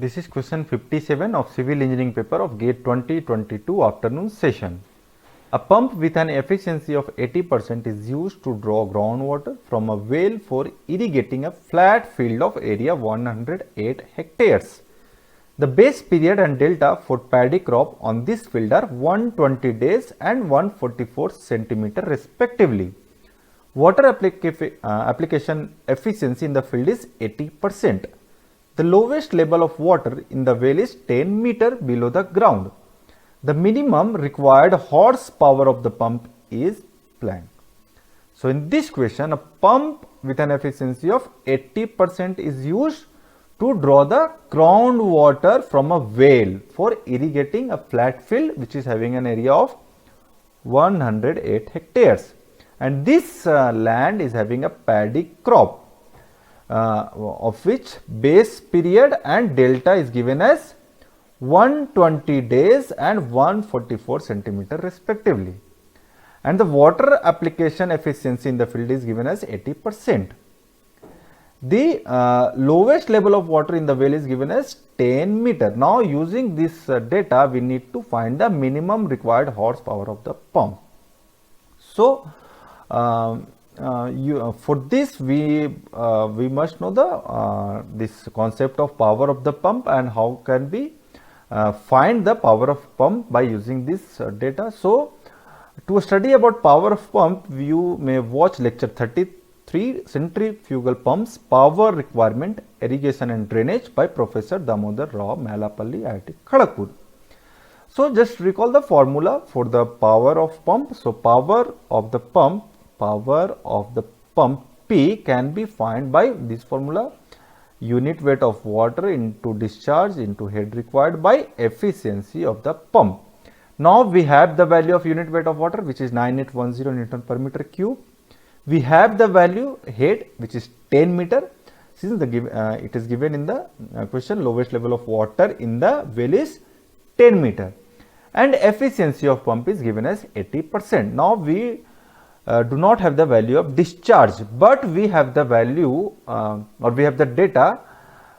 This is question 57 of civil engineering paper of GATE 2022 afternoon session. A pump with an efficiency of 80% is used to draw groundwater from a well for irrigating a flat field of area 108 hectares. The base period and delta for paddy crop on this field are 120 days and 144 centimeter respectively. Water application efficiency in the field is 80%. The lowest level of water in the well is 10 meter below the ground. The minimum required horsepower of the pump is blank. So, in this question, a pump with an efficiency of 80% is used to draw the groundwater from a well for irrigating a flat field which is having an area of 108 hectares. And this land is having a paddy crop. Of which base period and delta is given as 120 days and 144 centimeter respectively, and the water application efficiency in the field is given as 80%. The lowest level of water in the well is given as 10 meter. Now, using this data, we need to find the minimum required horsepower of the pump. So, for this we must know the this concept of power of the pump and how can we find the power of pump by using this data. So, to study about power of pump, you may watch lecture 33 centrifugal pumps, power requirement, irrigation and drainage by Professor Damodar Rao Malapalli, IIT Kharagpur. So, just recall the formula for the power of pump. So, power of the pump P can be found by this formula: unit weight of water into discharge into head required by efficiency of the pump. Now, we have the value of unit weight of water, which is 9810 Newton per meter cube. We have the value head, which is 10 meter. Since it is given in the question, lowest level of water in the well is 10 meter, and efficiency of pump is given as 80%. Now, we do not have the value of discharge, but we have the value or we have the data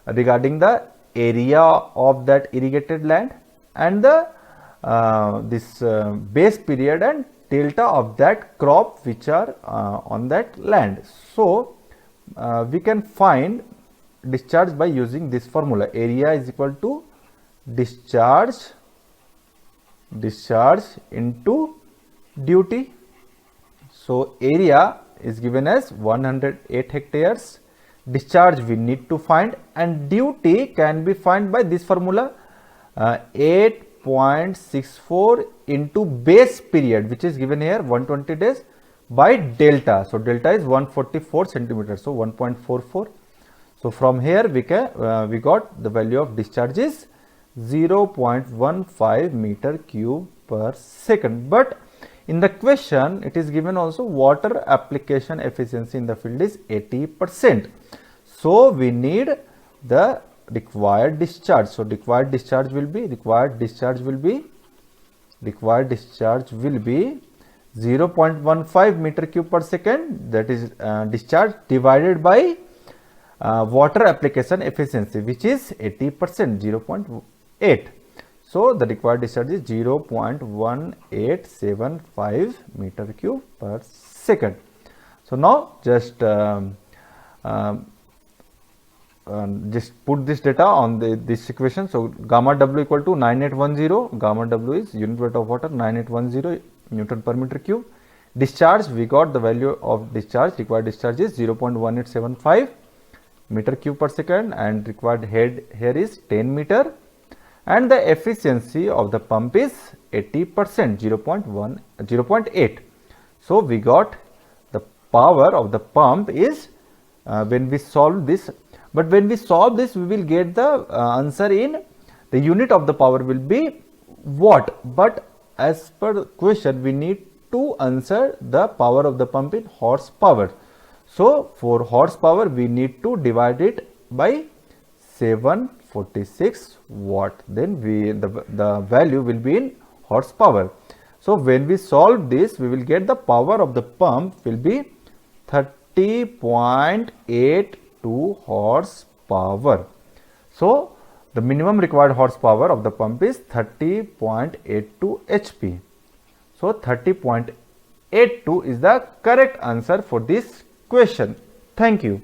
regarding the area of that irrigated land and the this base period and delta of that crop which are on that land. So, we can find discharge by using this formula: area is equal to discharge into duty. So, area is given as 108 hectares, discharge we need to find, and duty can be found by this formula 8.64 into base period, which is given here 120 days, by delta. So, delta is 144 centimeters, so 1.44. So, from here we got the value of discharge is 0.15 meter cube per second. But in the question, it is given also water application efficiency in the field is 80%. So, we need the required discharge. So, required discharge will be 0.15 meter cube per second, that is discharge divided by water application efficiency, which is 80%, 0.8. So, the required discharge is 0.1875 meter cube per second. So, now just put this data on this equation. So, gamma W equal to 9810, gamma W is unit weight of water 9810 Newton per meter cube. Discharge, we got the value of discharge, required discharge is 0.1875 meter cube per second, and required head here is 10 meter. And the efficiency of the pump is 80%, 0.8. So, we got the power of the pump is when we solve this, but when we solve this, we will get the answer in the unit of the power will be watt, but as per the question we need to answer the power of the pump in horsepower. So, for horsepower we need to divide it by 746 watt, then the value will be in horsepower. So, when we solve this, we will get the power of the pump will be 30.82 horsepower. So, The minimum required horsepower of the pump is 30.82 HP. So 30.82 is the correct answer for this question. Thank you.